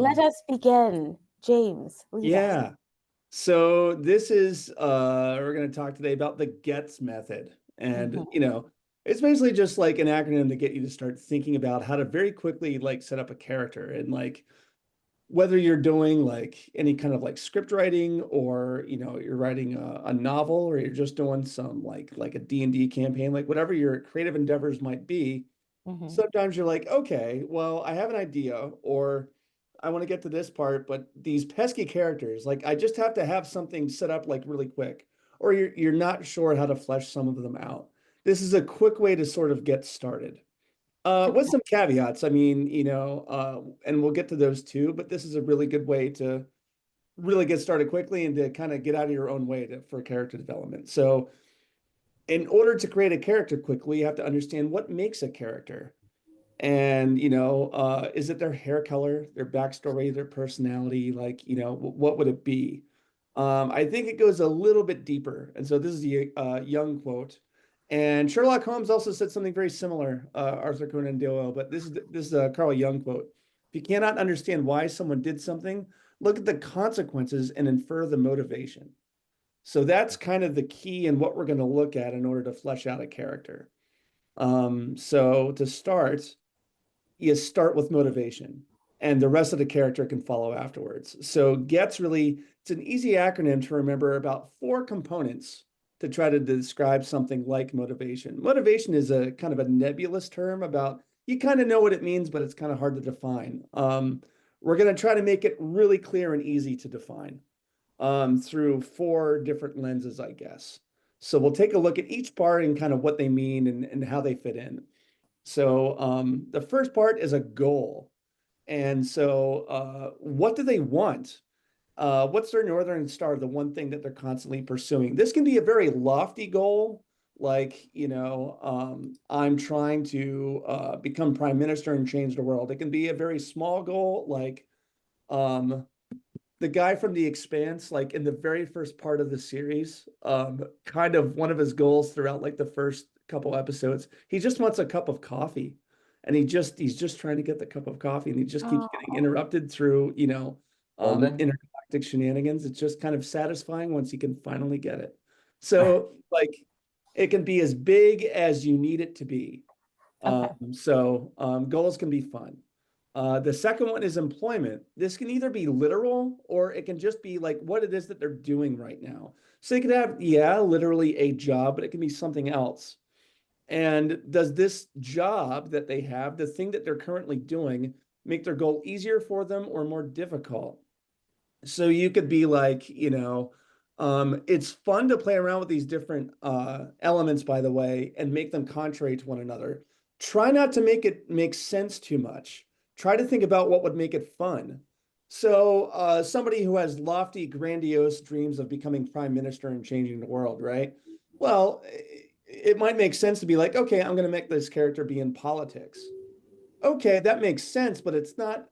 Let us begin. James, lead us. Yeah. So this is we're going to talk today about the GETS method. And Mhm. it's basically just like an acronym to get you to start thinking about how to very quickly like set up a character and like whether you're doing like any kind of like script writing or you're writing a novel or you're just doing some like a D&D campaign, like whatever your creative endeavors might be. Mhm. Sometimes you're like, okay, well, I have an idea, or I want to get to this part, but these pesky characters, like I just have to have something set up like really quick, or you're not sure how to flesh some of them out. This is a quick way to sort of get started. With some caveats. I mean, and we'll get to those too, but this is a really good way to really get started quickly and to kind of get out of your own way for character development. So, in order to create a character quickly, you have to understand what makes a character. And, is it their hair color, their backstory, their personality? Like, what would it be? I think it goes a little bit deeper. And so this is the Young quote. And Sherlock Holmes also said something very similar, Arthur Conan Doyle, but this is a Carl Jung quote. If you cannot understand why someone did something, look at the consequences and infer the motivation. So that's kind of the key in what we're going to look at in order to flesh out a character. So to start, you start with motivation and the rest of the character can follow afterwards. So GETS really, it's an easy acronym to remember about four components to try to describe something like motivation. Motivation is a kind of a nebulous term about, you kind of know what it means, but it's kind of hard to define. We're going to try to make it really clear and easy to define through four different lenses, I guess. So we'll take a look at each part and kind of what they mean and how they fit in. So the first part is a goal. And so what do they want? What's their Northern Star, the one thing that they're constantly pursuing? This can be a very lofty goal, like, I'm trying to become prime minister and change the world. It can be a very small goal, like um, the guy from The Expanse, like in the very first part of the series, kind of one of his goals throughout like the first couple episodes, he just wants a cup of coffee. And he's just trying to get the cup of coffee and he just keeps getting Oh, interrupted through, Golden? intergalactic shenanigans. It's just kind of satisfying once he can finally get it. So like it can be as big as you need it to be. okay. Goals can be fun. The second one is employment. This can either be literal or it can just be like what it is that they're doing right now. So they could have, yeah, literally a job, but it can be something else. And does this job that they have, the thing that they're currently doing, make their goal easier for them or more difficult? So you could be like, it's fun to play around with these different elements, by the way, and make them contrary to one another. Try not to make it make sense too much. Try to think about what would make it fun. So somebody who has lofty, grandiose dreams of becoming prime minister and changing the world, right? Well, it might make sense to be like, okay, I'm going to make this character be in politics. Okay, that makes sense, but it's not,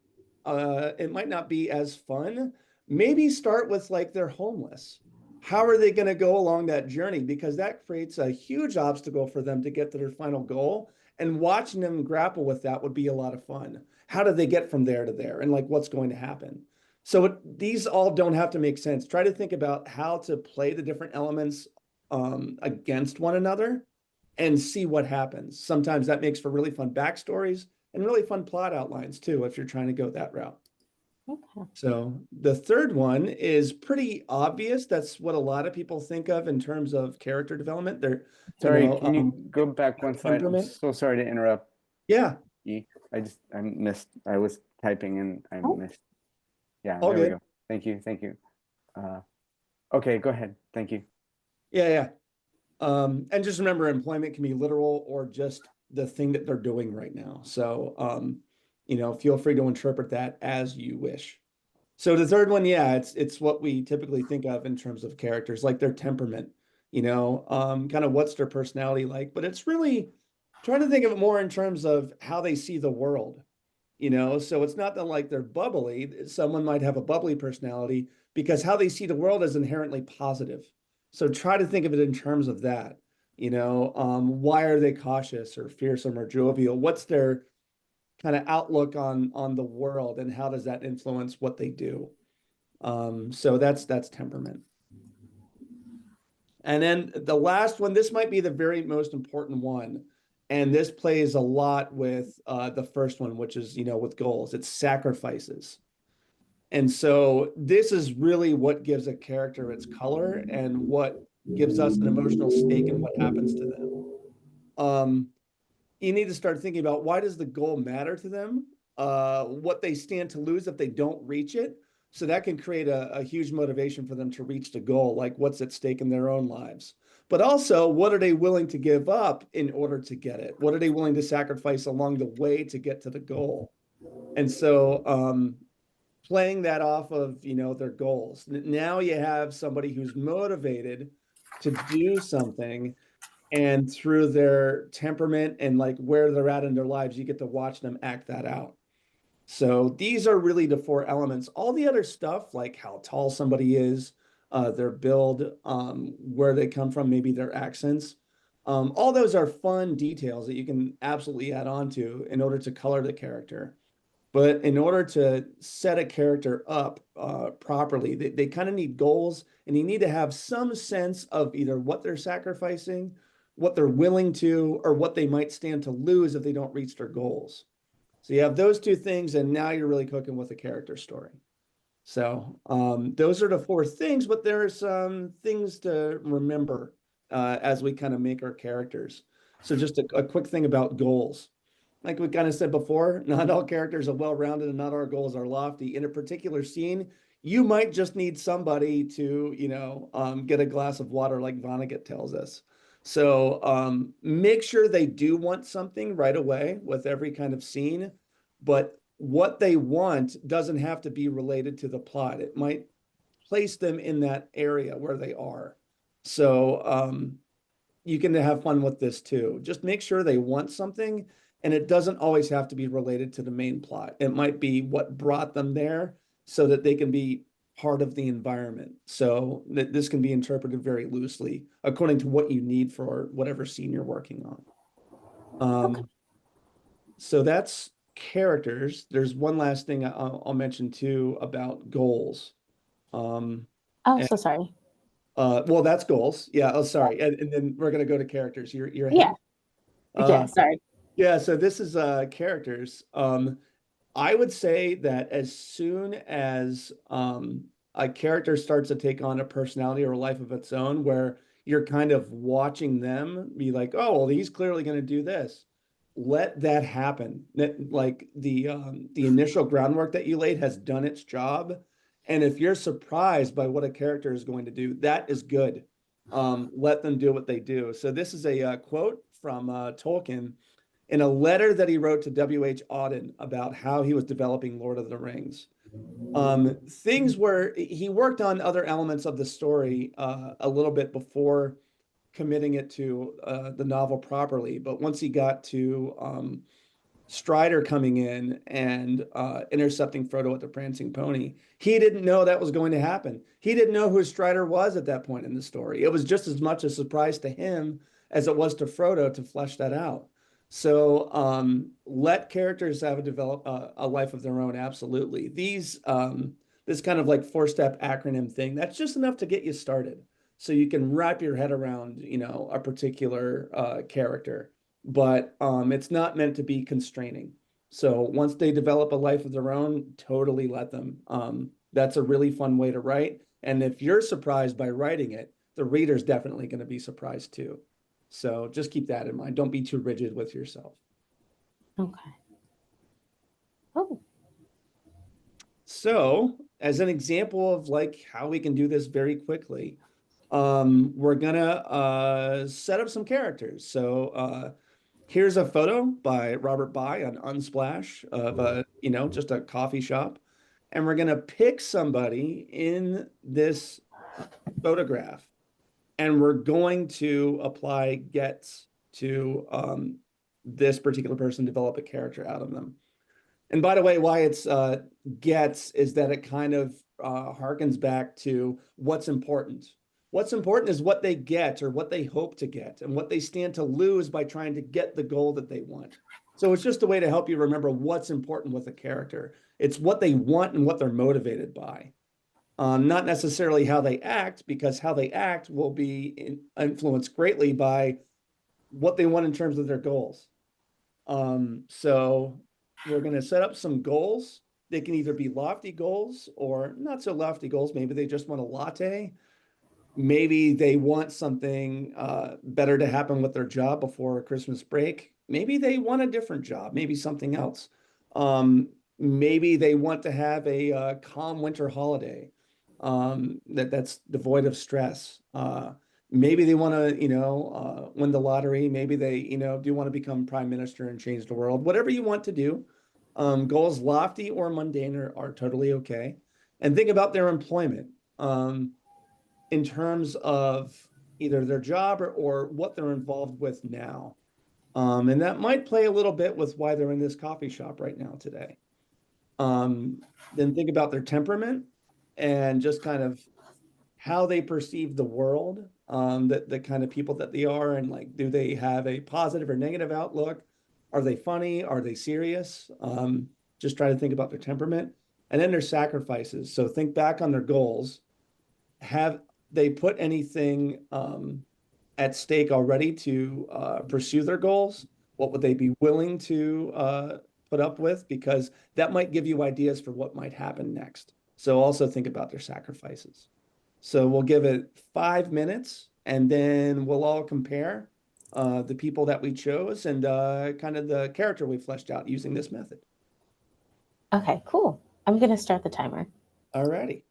it might not be as fun. Maybe start with like they're homeless. How are they going to go along that journey? Because that creates a huge obstacle for them to get to their final goal. And watching them grapple with that would be a lot of fun. How do they get from there to there? And like what's going to happen? So these all don't have to make sense. Try to think about how to play the different elements against one another and see what happens. Sometimes that makes for really fun backstories and really fun plot outlines too, if you're trying to go that route. Okay. So the third one is pretty obvious. That's what a lot of people think of in terms of character development. They're, Sorry, can you go back one slide? I'm temperament. so sorry to interrupt. Yeah, I missed. I was typing and I Oh, missed. Yeah, all there we good. go. Thank you. Thank you. Okay, go ahead. Thank you. Yeah, yeah. And just remember, employment can be literal or just the thing that they're doing right now. So, feel free to interpret that as you wish. So the third one, yeah, it's what we typically think of in terms of characters, like their temperament, kind of what's their personality like. But it's really trying to think of it more in terms of how they see the world, So it's not that like they're bubbly. Someone might have a bubbly personality because how they see the world is inherently positive. So try to think of it in terms of that. Why are they cautious or fearsome or jovial? What's their kind of outlook on the world, and how does that influence what they do. So that's temperament. And then the last one, this might be the very most important one, and this plays a lot with the first one, which is, with goals. It's sacrifices. And so this is really what gives a character its color and what gives us an emotional stake in what happens to them. You need to start thinking about, why does the goal matter to them? What they stand to lose if they don't reach it. So that can create a huge motivation for them to reach the goal, like what's at stake in their own lives. But also, what are they willing to give up in order to get it? What are they willing to sacrifice along the way to get to the goal? And so playing that off of, their goals. Now you have somebody who's motivated to do something, and through their temperament and like where they're at in their lives, you get to watch them act that out. So these are really the four elements. All the other stuff, like how tall somebody is, their build, where they come from, maybe their accents, all those are fun details that you can absolutely add on to in order to color the character. But in order to set a character up properly, they kind of need goals, and you need to have some sense of either what they're sacrificing, what they're willing to, or what they might stand to lose if they don't reach their goals. So you have those two things, and now you're really cooking with a character story. So those are the four things, but there are some things to remember as we kind of make our characters. So just a quick thing about goals. Like we kind of said before, not all characters are well-rounded and not all goals are lofty. In a particular scene, you might just need somebody to, get a glass of water, like Vonnegut tells us. So make sure they do want something right away with every kind of scene, but what they want doesn't have to be related to the plot. It might place them in that area where they are. So you can have fun with this too. Just make sure they want something, and it doesn't always have to be related to the main plot. It might be what brought them there so that they can be part of the environment. So this can be interpreted very loosely according to what you need for whatever scene you're working on. Okay. So that's characters. There's one last thing I'll mention too about goals. Oh, so sorry. Well, that's goals. Yeah. Oh, sorry. And then we're gonna go to characters. You're Yeah. ahead. Sorry. Yeah. So this is characters. I would say that as soon as a character starts to take on a personality or a life of its own, where you're kind of watching them be like, oh, well, he's clearly going to do this. Let that happen. Like the initial groundwork that you laid has done its job. And if you're surprised by what a character is going to do, that is good. Let them do what they do. So this is a quote from Tolkien in a letter that he wrote to W.H. Auden about how he was developing Lord of the Rings. Things where he worked on other elements of the story a little bit before committing it to the novel properly. But once he got to Strider coming in and intercepting Frodo at the Prancing Pony, he didn't know that was going to happen. He didn't know who Strider was at that point in the story. It was just as much a surprise to him as it was to Frodo to flesh that out. So let characters have a life of their own. Absolutely. This kind of like 4-step acronym thing, that's just enough to get you started. So you can wrap your head around, a particular character, but it's not meant to be constraining. So once they develop a life of their own, totally let them. That's a really fun way to write. And if you're surprised by writing it, the reader's definitely going to be surprised too. So just keep that in mind. Don't be too rigid with yourself. Okay. Oh. So as an example of like how we can do this very quickly, we're gonna set up some characters. So here's a photo by Robert By on Unsplash of just a coffee shop. And we're gonna pick somebody in this photograph, and we're going to apply gets to this particular person, develop a character out of them. And by the way, why it's gets is that it kind of harkens back to what's important. What's important is what they get or what they hope to get and what they stand to lose by trying to get the goal that they want. So it's just a way to help you remember what's important with a character. It's what they want and what they're motivated by. Not necessarily how they act, because how they act will be influenced greatly by what they want in terms of their goals. So we're going to set up some goals. They can either be lofty goals or not so lofty goals. Maybe they just want a latte. Maybe they want something better to happen with their job before Christmas break. Maybe they want a different job, maybe something else. Maybe they want to have a calm winter holiday that's devoid of stress. Maybe they want to, win the lottery. Maybe they, do want to become prime minister and change the world. Whatever you want to do, goals lofty or mundane are totally okay. And think about their employment in terms of either their job or what they're involved with now. And that might play a little bit with why they're in this coffee shop right now today. Then think about their temperament and just kind of how they perceive the world, the kind of people that they are, and like, do they have a positive or negative outlook? Are they funny? Are they serious? Just try to think about their temperament. And then their sacrifices. So think back on their goals. Have they put anything at stake already to pursue their goals? What would they be willing to put up with? Because that might give you ideas for what might happen next. So also think about their sacrifices. So we'll give it 5 minutes and then we'll all compare the people that we chose and kind of the character we fleshed out using this method. Okay, cool. I'm going to start the timer. All righty.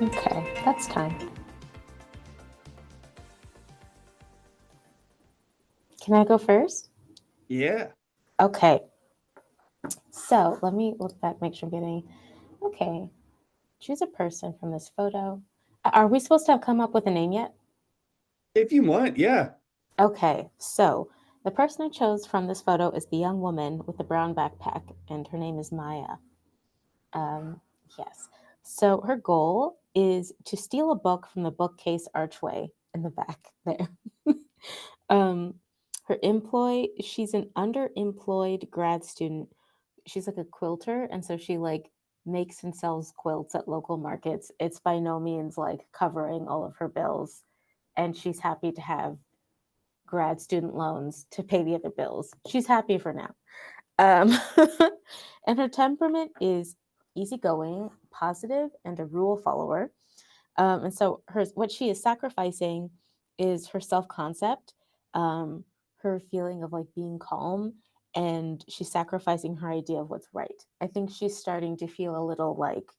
Okay, that's time. Can I go first? Yeah. Okay. So let me look back, make sure I'm getting. Okay. Choose a person from this photo. Are we supposed to have come up with a name yet? If you want, yeah. Okay. So the person I chose from this photo is the young woman with the brown backpack, and her name is Maya. Yes. So her goal is to steal a book from the bookcase archway in the back there. um, she's an underemployed grad student. She's like a quilter, and so she like makes and sells quilts at local markets. It's by no means like covering all of her bills, and she's happy to have grad student loans to pay the other bills. She's happy for now. Um, and her temperament is easygoing, positive, and a rule follower. And so what she is sacrificing is her self-concept, um, her feeling of like being calm, and she's sacrificing her idea of what's right. I think she's starting to feel a little like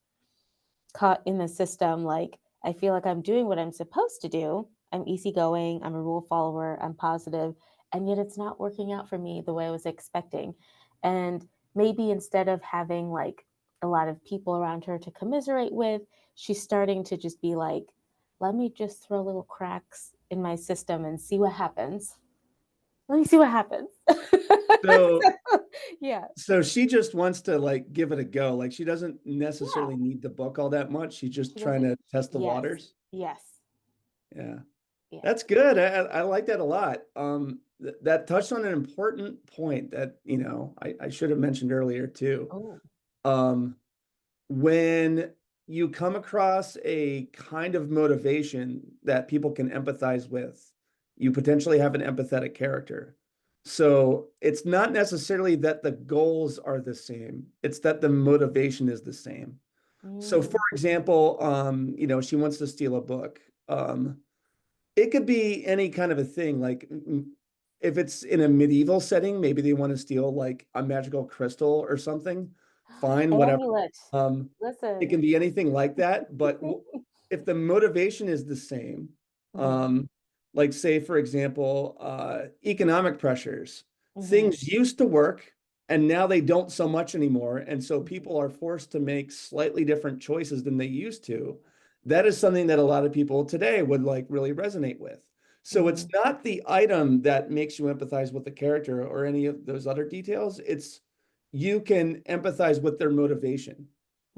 caught in the system. Like, I feel like I'm doing what I'm supposed to do. I'm easygoing, I'm a rule follower, I'm positive, and yet it's not working out for me the way I was expecting. And maybe instead of having like a lot of people around her to commiserate with, she's starting to just be like, let me just throw little cracks in my system and see what happens. Let me see what happens. So Yeah. so she just wants to like give it a go. Like she doesn't necessarily need the book all that much. She's just She trying doesn't. to test the Yes. waters. Yes. Yeah. Yeah. That's good. I like that a lot. That touched on an important point that, I should have mentioned earlier too. Oh. Um, when you come across a kind of motivation that people can empathize with, you potentially have an empathetic character. So it's not necessarily that the goals are the same, it's that the motivation is the same. So for example, she wants to steal a book. It could be any kind of a thing. Like if it's in a medieval setting, maybe they want to steal like a magical crystal or something. Fine, whatever. Amulet. It Listen. can be anything like that. But if the motivation is the same, like say, for example, economic pressures, things used to work and now they don't so much anymore. And so people are forced to make slightly different choices than they used to. That is something that a lot of people today would like really resonate with. So it's not the item that makes you empathize with the character or any of those other details. It's you can empathize with their motivation.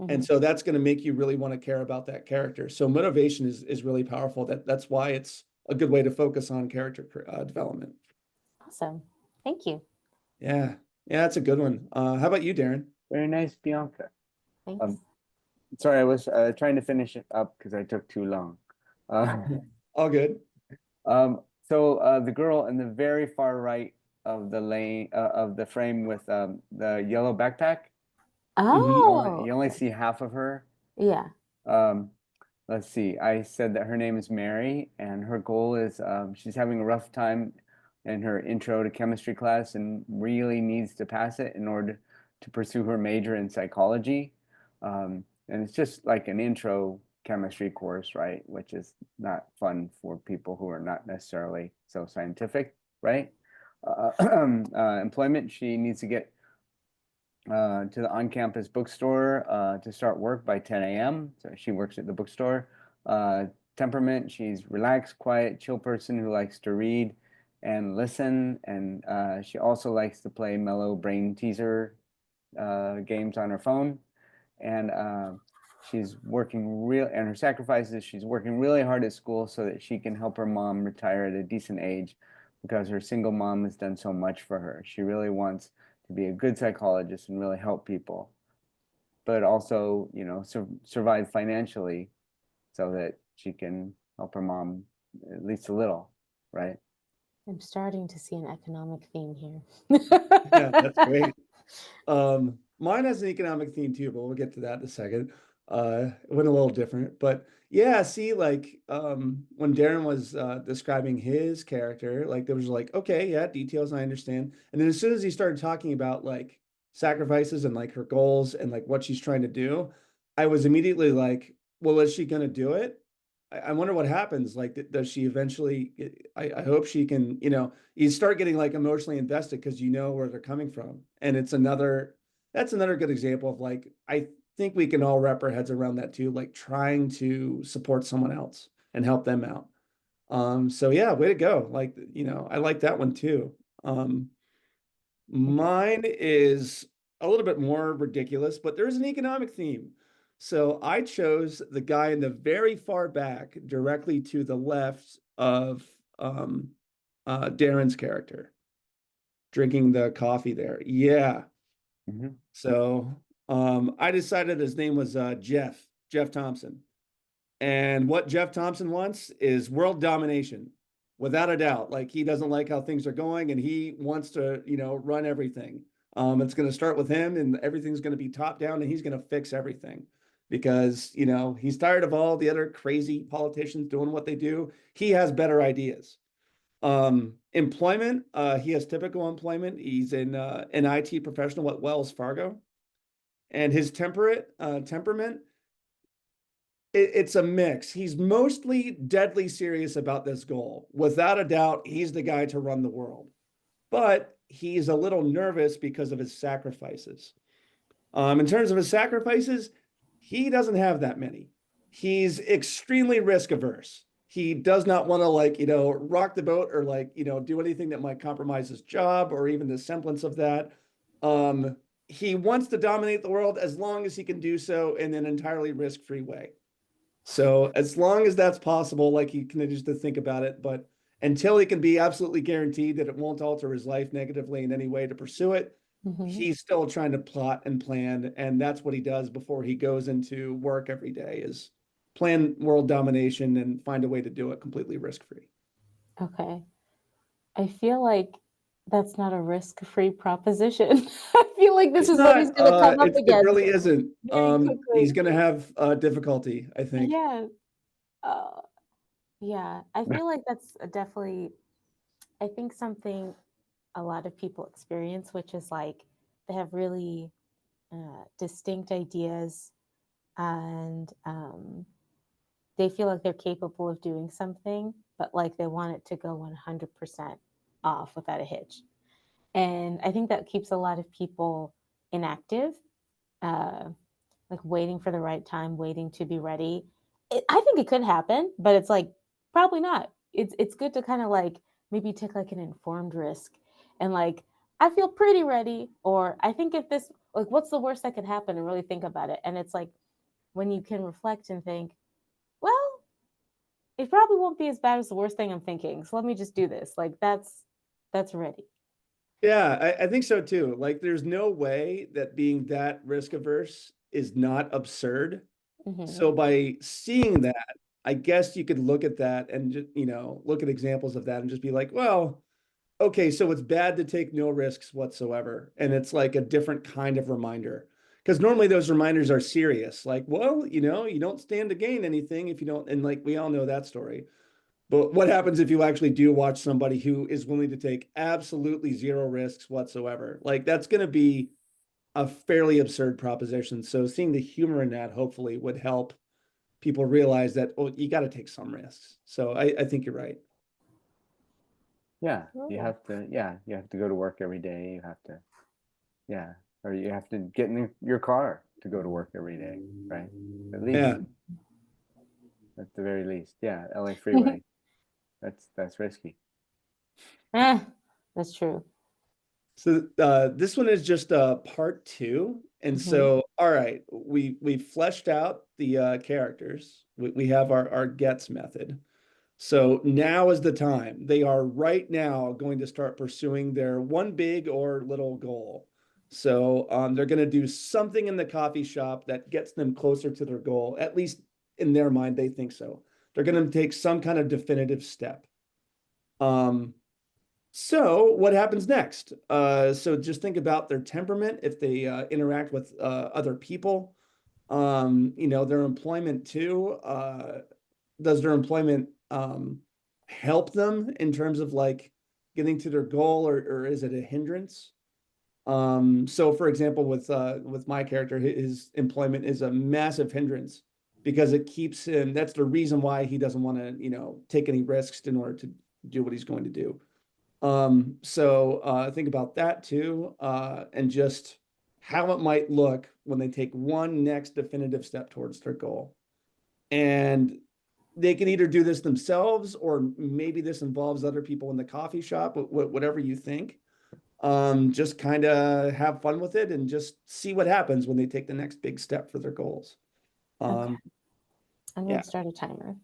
And so that's going to make you really want to care about that character. So motivation is really powerful. That's why it's a good way to focus on character development. Awesome. Thank you. Yeah. Yeah, that's a good one. How about you, Darren? Very nice, Bianca. Thanks. Sorry, I was trying to finish it up because I took too long. All good. So the girl in the very far right of the lane of the frame with the yellow backpack, Oh, you only see half of her. yeah. Let's see. I said that her name is Mary, and her goal is she's having a rough time in her intro to chemistry class and really needs to pass it in order to pursue her major in psychology. And it's just like an intro chemistry course, right? Which is not fun for people who are not necessarily so scientific, right? Employment, she needs to get to the on-campus bookstore to start work by 10 a.m. So she works at the bookstore. Temperament, she's relaxed, quiet, chill person who likes to read and listen. And she also likes to play mellow brain teaser games on her phone. And she's working and her sacrifices, she's working really hard at school so that she can help her mom retire at a decent age because her single mom has done so much for her. She really wants to be a good psychologist and really help people, but also, survive financially so that she can help her mom at least a little, right? I'm starting to see an economic theme here. Yeah, that's great. Mine has an economic theme too, but we'll get to that in a second. It went a little different, but yeah, see, like when Darren was describing his character, like there was like, okay, yeah, details, I understand. And then as soon as he started talking about like sacrifices and like her goals and like what she's trying to do, I was immediately like, well, is she going to do it? I wonder what happens. Like, does she eventually? I hope she can. You start getting like emotionally invested because you know where they're coming from, and that's another good example of like I think we can all wrap our heads around that too, like trying to support someone else and help them out. So yeah, way to go. Like, I like that one too. Um, Mine is a little bit more ridiculous, but there's an economic theme. So I chose the guy in the very far back, directly to the left of um, Darren's character, drinking the coffee there. Yeah. Mhm. So I decided his name was Jeff Thompson. And what Jeff Thompson wants is world domination, without a doubt. Like he doesn't like how things are going, and he wants to, run everything. It's going to start with him, and everything's going to be top down, and he's going to fix everything because he's tired of all the other crazy politicians doing what they do. He has better ideas. Employment, he has typical employment. He's an IT professional at Wells Fargo, and his temperament, it's a mix. He's mostly deadly serious about this goal. Without a doubt, he's the guy to run the world. But he's a little nervous because of his sacrifices. In terms of his sacrifices, he doesn't have that many. He's extremely risk averse. He does not want to rock the boat or do anything that might compromise his job or even the semblance of that. He wants to dominate the world as long as he can do so in an entirely risk-free way. So as long as that's possible, like he continues to think about it, but until he can be absolutely guaranteed that it won't alter his life negatively in any way to pursue it, he's still trying to plot and plan. And that's what he does before he goes into work every day is plan world domination and find a way to do it completely risk-free. Okay. I feel like that's not a risk-free proposition. I feel like this It's is what he's not, going to come up it against really isn't. very He's quickly. going to have difficulty, I think. Yeah. Uh, yeah. I feel like that's definitely, I think something a lot of people experience, which is like they have really distinct ideas and they feel like they're capable of doing something, but like they want it to go 100% off without a hitch. And I think that keeps a lot of people inactive, uh, like waiting for the right time, waiting to be ready. I think it could happen, but it's like probably not. It's good to kind of like maybe take like an informed risk and like I feel pretty ready, or I think if this like what's the worst that could happen, and really think about it. And it's like when you can reflect and think, well, it probably won't be as bad as the worst thing I'm thinking. So let me just do this. Like that's ready. Yeah, I think so too. Like, there's no way that being that risk averse is not absurd. Hmm. So by seeing that, I guess you could look at that and just, look at examples of that and just be like, well, okay, so it's bad to take no risks whatsoever. And it's like a different kind of reminder. Because normally those reminders are serious. Like, well, you don't stand to gain anything if you don't. And like, we all know that story. But what happens if you actually do watch somebody who is willing to take absolutely zero risks whatsoever? Like, that's going to be a fairly absurd proposition. So seeing the humor in that hopefully would help people realize that, oh, you got to take some risks. So I think you're right. Yeah, Oh. you have to go to work every day. You have to, yeah, or you have to get in your car to go to work every day, right? At least, Yeah. at the very least. Yeah, LA freeway. That's risky. Eh, that's true. So this one is just part two. And Hmm. so, all right, we fleshed out the characters. We have our gets method. So now is the time. They are right now going to start pursuing their one big or little goal. So they're going to do something in the coffee shop that gets them closer to their goal. At least in their mind, they think so. They're going to take some kind of definitive step. Um, so what happens next? So just think about their temperament if they interact with other people. Their employment too. Does their employment help them in terms of like getting to their goal, or is it a hindrance? So for example, with my character, his employment is a massive hindrance because it keeps him, that's the reason why he doesn't want to, you know, take any risks in order to do what he's going to do. So think about that too, and just how it might look when they take one next definitive step towards their goal. And they can either do this themselves, or maybe this involves other people in the coffee shop, whatever you think. Just kind of have fun with it and just see what happens when they take the next big step for their goals. Okay. I'm going yeah. to start a timer.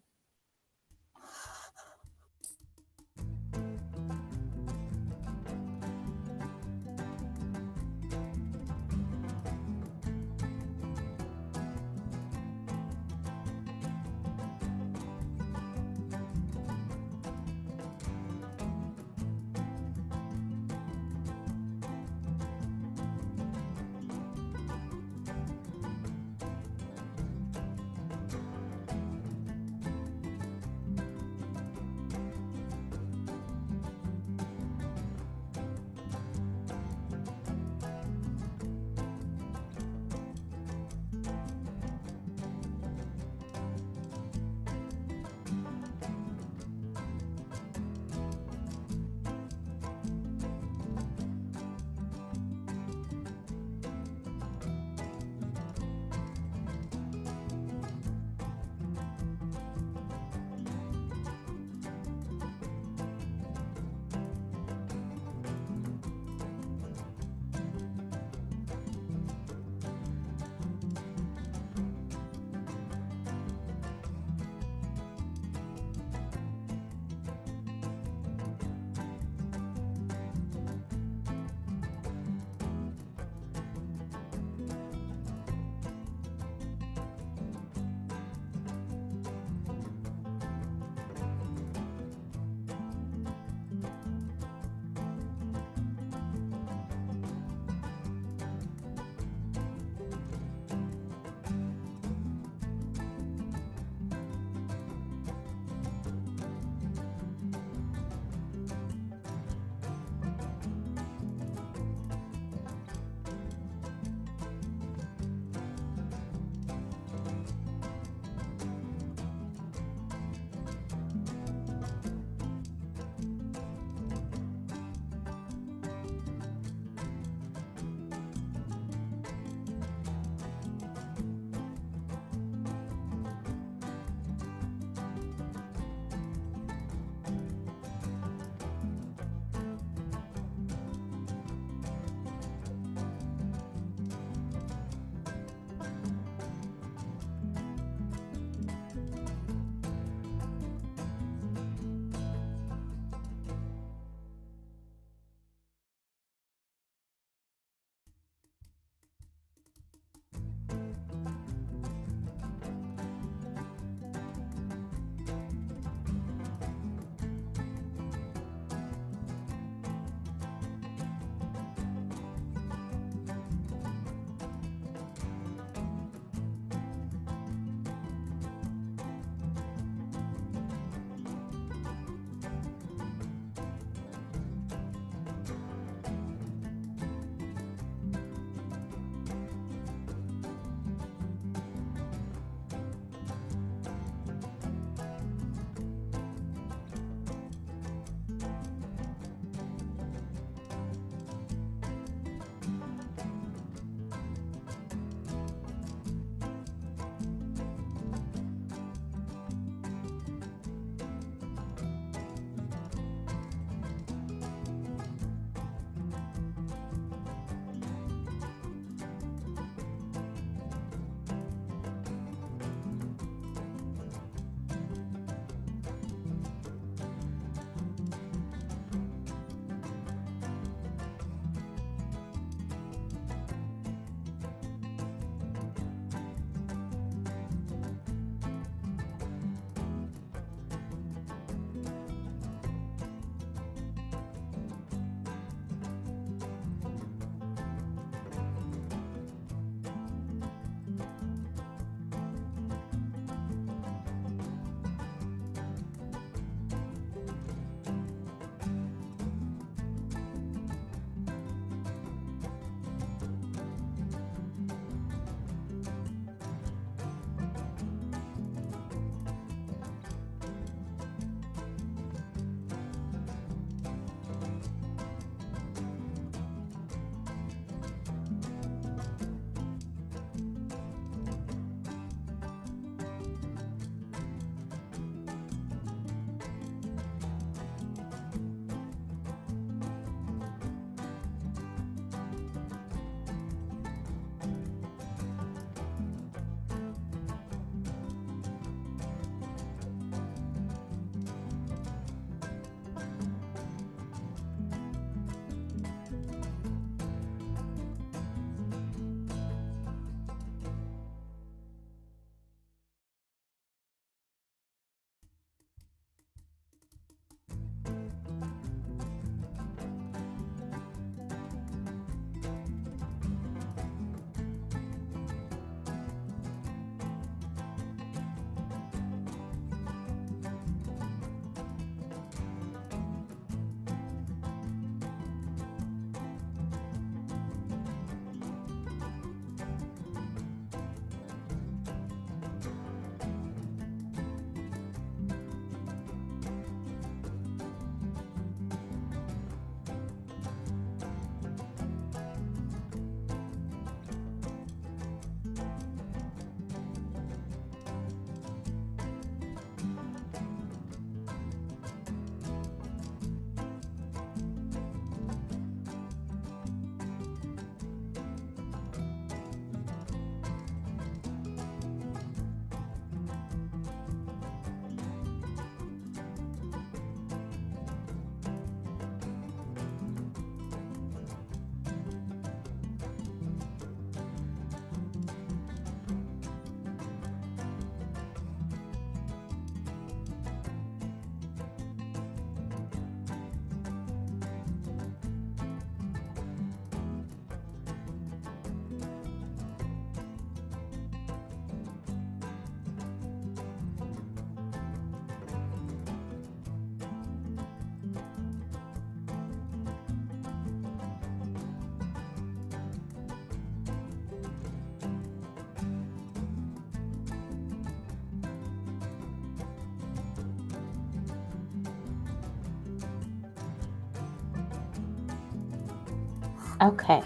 Okay.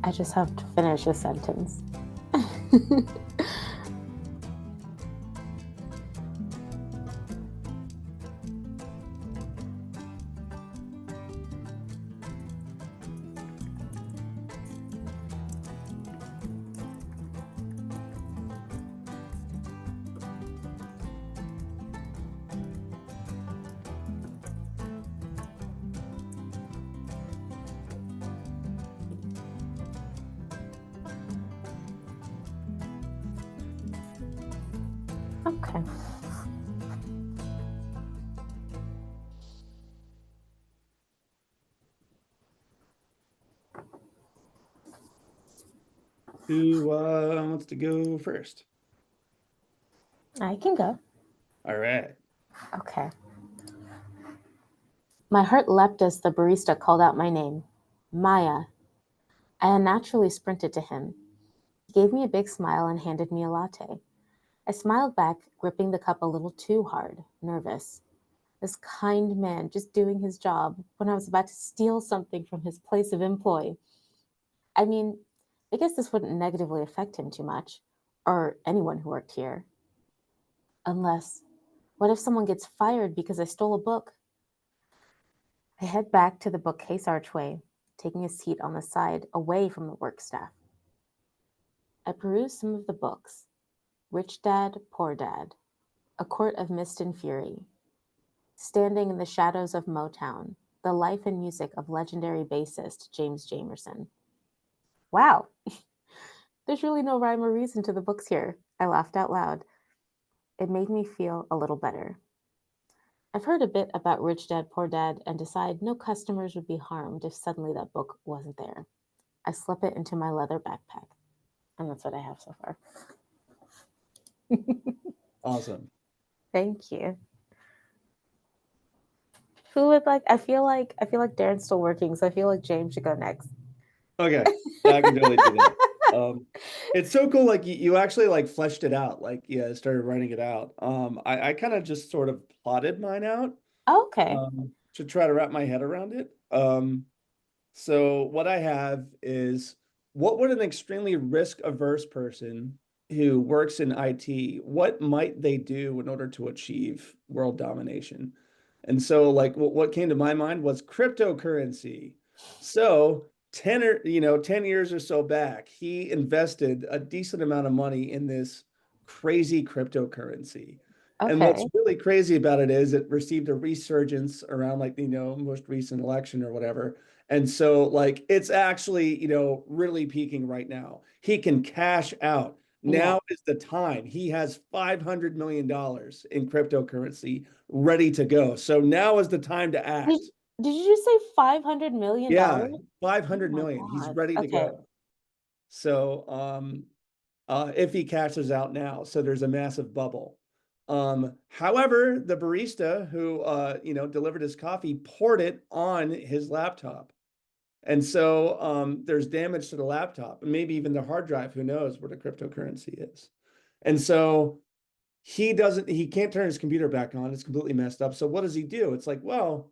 I just have to finish a sentence. Okay. Who wants to go first? I can go. All right. Okay. My heart leapt as the barista called out my name. Maya. I unnaturally sprinted to him. He gave me a big smile and handed me a latte. I smiled back, gripping the cup a little too hard, nervous. This kind man just doing his job when I was about to steal something from his place of employ. I mean, I guess this wouldn't negatively affect him too much, or anyone who worked here. Unless, what if someone gets fired because I stole a book? I head back to the bookcase archway, taking a seat on the side away from the work staff. I peruse some of the books: Rich Dad, Poor Dad, A Court of Mist and Fury, Standing in the Shadows of Motown, The Life and Music of Legendary Bassist James Jamerson. Wow, there's really no rhyme or reason to the books here. I laughed out loud. It made me feel a little better. I've heard a bit about Rich Dad, Poor Dad and decide no customers would be harmed if suddenly that book wasn't there. I slip it into my leather backpack. And that's what I have so far. Awesome. Thank you. Who would like I feel like Darren's still working, so I feel like James should go next. Okay. Yeah, I can totally do that. It's so cool. Like you actually like fleshed it out. Like, yeah, started writing it out. I kind of just sort of plotted mine out, Okay. to try to wrap my head around it. So what I have is, what would an extremely risk-averse person who works in IT, what might they do in order to achieve world domination? And so like what came to my mind was cryptocurrency. So 10 years or so back, he invested a decent amount of money in this crazy cryptocurrency. And what's Okay. really crazy about it is it received a resurgence around like, most recent election or whatever. And so like it's actually, really peaking right now. He can cash out. Yeah. Now is the time. He has $500 million in cryptocurrency ready to go. So now is the time to Did, act. did you just say $500 million? Yeah, Oh 500 my million. He's God. ready to Okay. go. So if he cashes out now, so there's a massive bubble. However, the barista who delivered his coffee poured it on his laptop. And so there's damage to the laptop and maybe even the hard drive. Who knows where the cryptocurrency is? And so he can't turn his computer back on. It's completely messed up. So what does he do? It's like, well,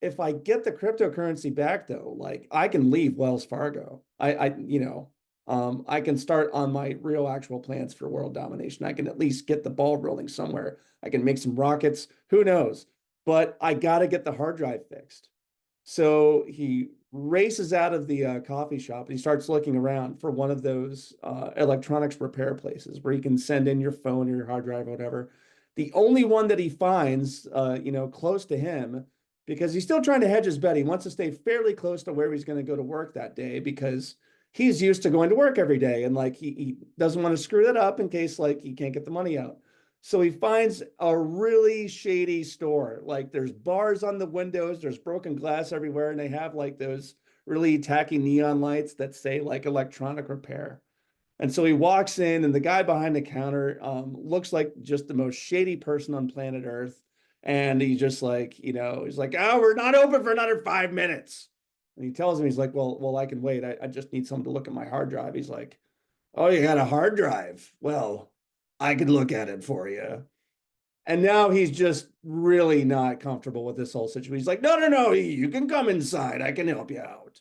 if I get the cryptocurrency back though, like I can leave Wells Fargo. I can start on my real actual plans for world domination. I can at least get the ball rolling somewhere. I can make some rockets. Who knows? But I got to get the hard drive fixed. So he races out of the coffee shop and he starts looking around for one of those electronics repair places where you can send in your phone or your hard drive or whatever. The only one that he finds, close to him, because he's still trying to hedge his bet. He wants to stay fairly close to where he's going to go to work that day because he's used to going to work every day. And like he doesn't want to screw that up in case like he can't get the money out. So he finds a really shady store. Like there's bars on the windows, there's broken glass everywhere, and they have like those really tacky neon lights that say like electronic repair. And so he walks in, and the guy behind the counter looks like just the most shady person on planet Earth. And he's just like, he's like, oh, we're not open for another 5 minutes. And he tells him, he's like, well, I can wait. I just need someone to look at my hard drive. He's like, oh, you got a hard drive? Well, I could look at it for you. And now he's just really not comfortable with this whole situation. He's like, no, no, no, you can come inside. I can help you out.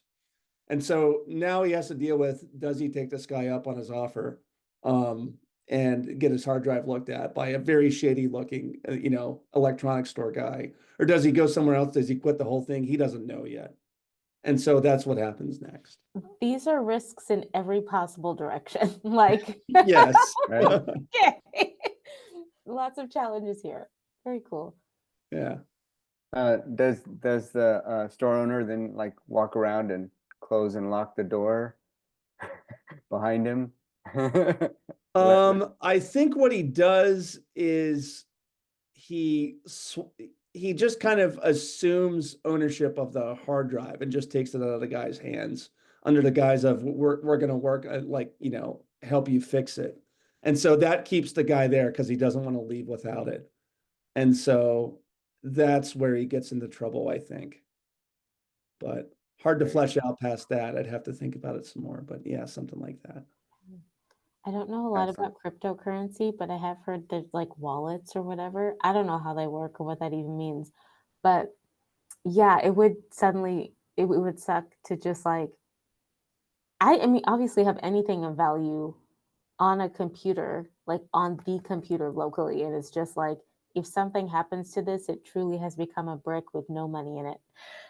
And so now he has to deal with, does he take this guy up on his offer and get his hard drive looked at by a very shady looking, electronics store guy? Or does he go somewhere else? Does he quit the whole thing? He doesn't know yet. And so that's what happens next. These are risks in every possible direction. Like, Yes. Right. okay. Lots of challenges here. Very cool. Yeah. Does the store owner then like walk around and close and lock the door behind him? I think what he does is he just kind of assumes ownership of the hard drive and just takes it out of the guy's hands under the guise of we're going to work help you fix it. And so that keeps the guy there because he doesn't want to leave without it. And so that's where he gets into trouble, I think. But hard to flesh out past that. I'd have to think about it some more. But yeah, something like that. I don't know a lot Excellent. about cryptocurrency, but I have heard there's like wallets or whatever. I don't know how they work or what that even means. But yeah, it would suck to just like I mean obviously have anything of value on a computer, like on the computer locally. And it's just like if something happens to this, it truly has become a brick with no money in it.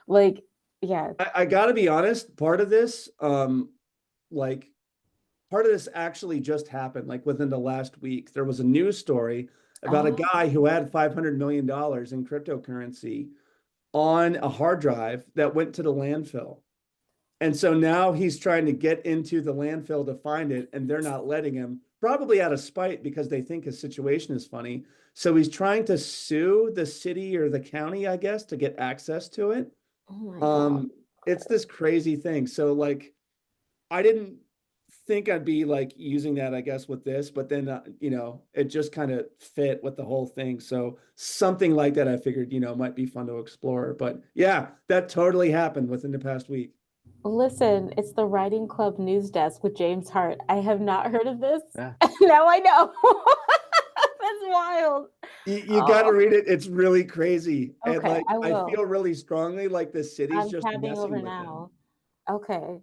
Like, yeah. I got to be honest, part of this actually just happened like within the last week. There was a news story about a Oh, guy who had $500 million in cryptocurrency on a hard drive that went to the landfill. And so now he's trying to get into the landfill to find it, and they're not letting him, probably out of spite because they think his situation is funny. So he's trying to sue the city or the county, I guess, to get access to it. oh my God. It's this crazy thing. So like, I didn't think I'd be like using that, I guess, with this, but then, it just kind of fit with the whole thing. So something like that, I figured, might be fun to explore. But yeah, that totally happened within the past week. Listen, it's the Writing Club news desk with James Hart. I have not heard of this. Yeah. Now I know. That's wild. You got to Oh, read it. It's really crazy. And okay, like, I I will. feel really strongly like the city's I'm just tabbing messing over with him. now. Okay.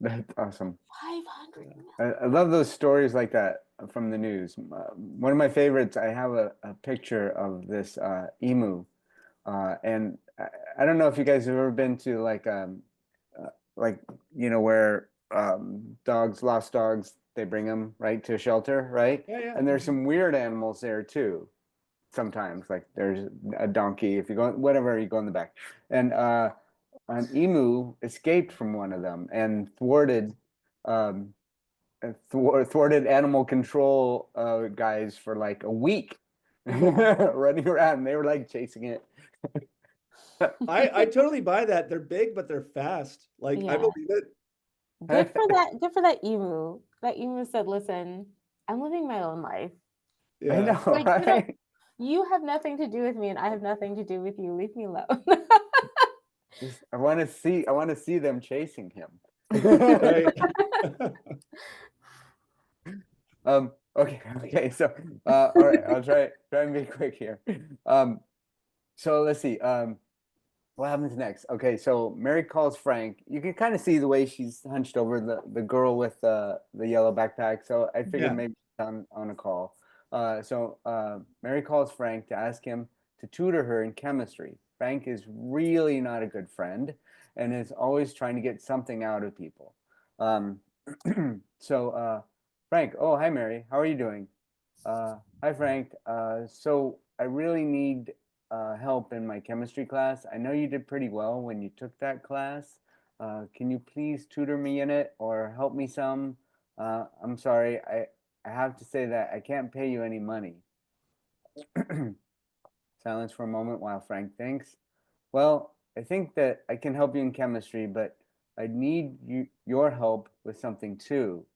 That's awesome. 500 I love those stories like that from the news. One of my favorites, I have a picture of this emu. And I don't know if you guys have ever been to like where lost dogs, they bring them right to a shelter, right? Yeah. And there's some weird animals there too. Sometimes, like there's a donkey. If you go, whatever, you go in the back, and an emu escaped from one of them and um, thwarted animal control guys for like a week, running around. They were like chasing it. I totally buy that. They're big, but they're fast. Like, I Yeah. believe it. Good for that. Good for that emu. That emu said, "Listen, I'm living my own life. I Yeah. know, Like right? you have nothing to do with me, and I have nothing to do with you. Leave me alone." I want to see them chasing him. Right. Okay. So, all right, I'll try and be quick here. So let's see. What happens next? Okay, so Mary calls Frank. You can kind of see the way she's hunched over the girl with the yellow backpack. So I figured Yeah. maybe she's on a call. So Mary calls Frank to ask him to tutor her in chemistry. Frank is really not a good friend and is always trying to get something out of people. So Frank, oh, hi Mary, how are you doing? Hi Frank. So I really need help in my chemistry class. I know you did pretty well when you took that class. Can you please tutor me in it or help me some? I'm sorry, I have to say that I can't pay you any money. Silence for a moment while Frank thinks. Well, I think that I can help you in chemistry, but I need your help with something too.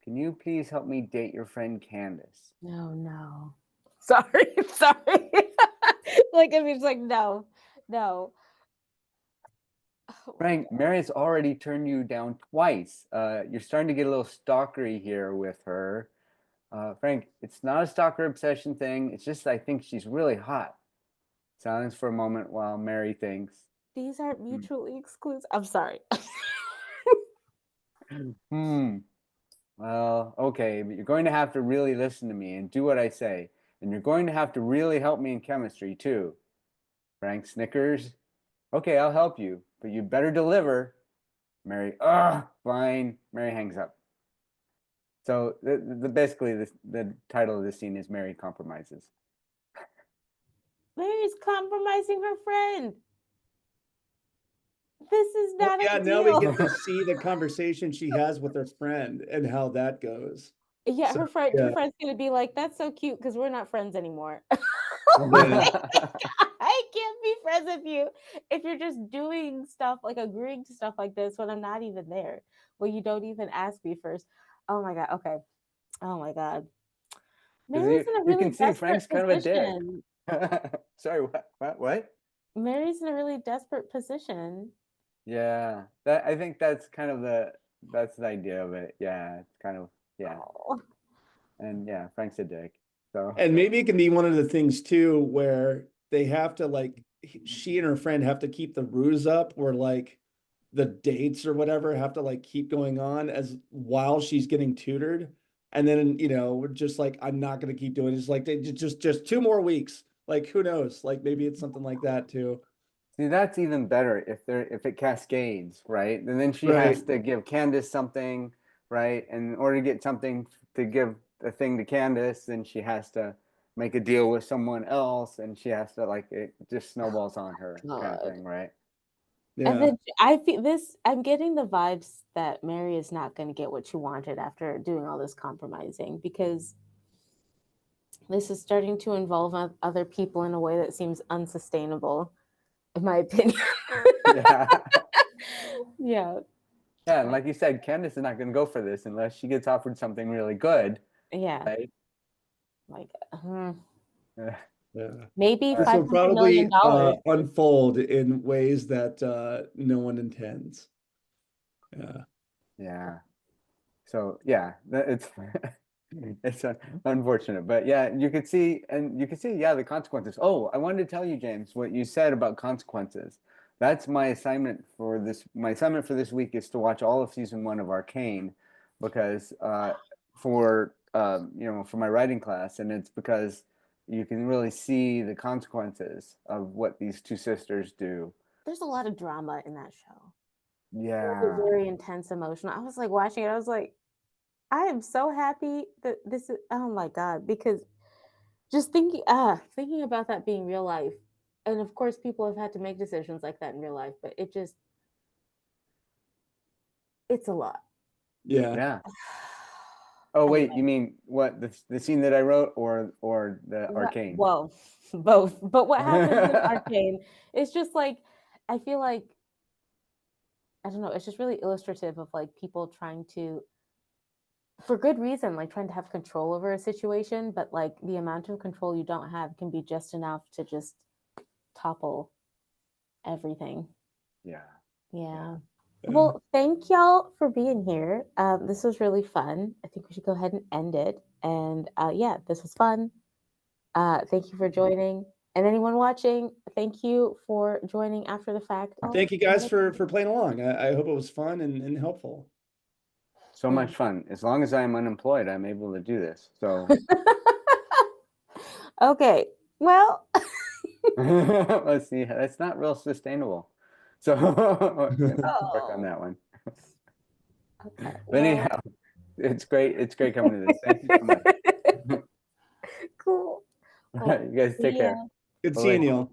Can you please help me date your friend Candace? No. Sorry. Like, I mean, it's like, no. Oh my Frank, Mary's already turned you down twice. You're starting to get a little stalkery here with her. Frank, it's not a stalker obsession thing. It's just I think she's really hot. Silence for a moment while Mary thinks. These aren't mutually exclusive. I'm sorry. Well, okay, but you're going to have to really listen to me and do what I say. And you're going to have to really help me in chemistry, too. Frank snickers. Okay, I'll help you, but you better deliver. Mary, fine. Mary hangs up. So basically the title of the scene is Mary Compromises. Mary's compromising her friend. This is not yeah, a now we deal. get to see the conversation she has with her friend and how that goes. Yeah, So, her friend's gonna be like, "That's so cute," because we're not friends anymore. I can't be friends with you if you're just doing stuff like agreeing to stuff like this when I'm not even there. Well, you don't even ask me first. Oh my god. Okay. Oh my god. Mary's in a You really can see desperate Frank's kind of a dick. position. Sorry, what? Mary's in a really desperate position. Yeah, I think that's kind of the idea of it. Yeah, it's kind of Oh. and yeah, Frank's a dick. So and maybe it can be one of the things too where they have to like she and her friend have to keep the ruse up where like the dates or whatever have to like keep going on as while she's getting tutored. And then, we're just like, I'm not going to keep doing it. It's like, just 2 more weeks. Like, who knows? Like, maybe it's something like that too. see, that's even better if it cascades, right? And then she Right. has to give Candace something, right? And in order to get something to give a thing to Candace, then she has to make a deal with someone else, and she has to like it just snowballs on her kind of God. thing, right? And Yeah. then I feel this, I'm getting the vibes that Mary is not going to get what she wanted after doing all this compromising because this is starting to involve other people in a way that seems unsustainable, in my opinion. Yeah. Yeah. Yeah, and like you said, Candace is not going to go for this unless she gets offered something really good, Yeah. right? Like, Yeah. Yeah. maybe This will $500 million. probably unfold in ways that no one intends. Yeah. Yeah. So yeah, it's it's unfortunate, but yeah, you could see yeah the consequences. Oh, I wanted to tell you, James, what you said about consequences. That's my assignment for this. My assignment for this week is to watch all of season 1 of Arcane, because for for my writing class, and it's because you can really see the consequences of what these two sisters do. There's a lot of drama in that show. Yeah. Very intense emotional. I was like watching it. I was like, I am so happy that this is, oh my God, because just thinking about that being real life. And of course, people have had to make decisions like that in real life, but it's a lot. Yeah. Yeah. Oh wait, Anyway, you mean what the scene that I wrote or the Arcane? well, both. But what happens in Arcane is just like, I feel like, I don't know, it's just really illustrative of like people trying to, for good reason, like trying to have control over a situation, but like the amount of control you don't have can be just enough to just topple everything. Yeah. Yeah. Yeah. Well, thank y'all for being here. This was really fun. I think we should go ahead and end it. And yeah, this was fun. Thank you for joining. And anyone watching, thank you for joining after the fact. Thank you guys for playing along. I hope it was fun and helpful. So much fun. As long as I'm unemployed, I'm able to do this. So Okay. Well, let's see. That's not real sustainable. So work on oh, that one. okay. But anyhow, it's great. It's great coming to this. Thank you so much. Cool. All right, you guys take care. Good Bye-bye. seeing you all.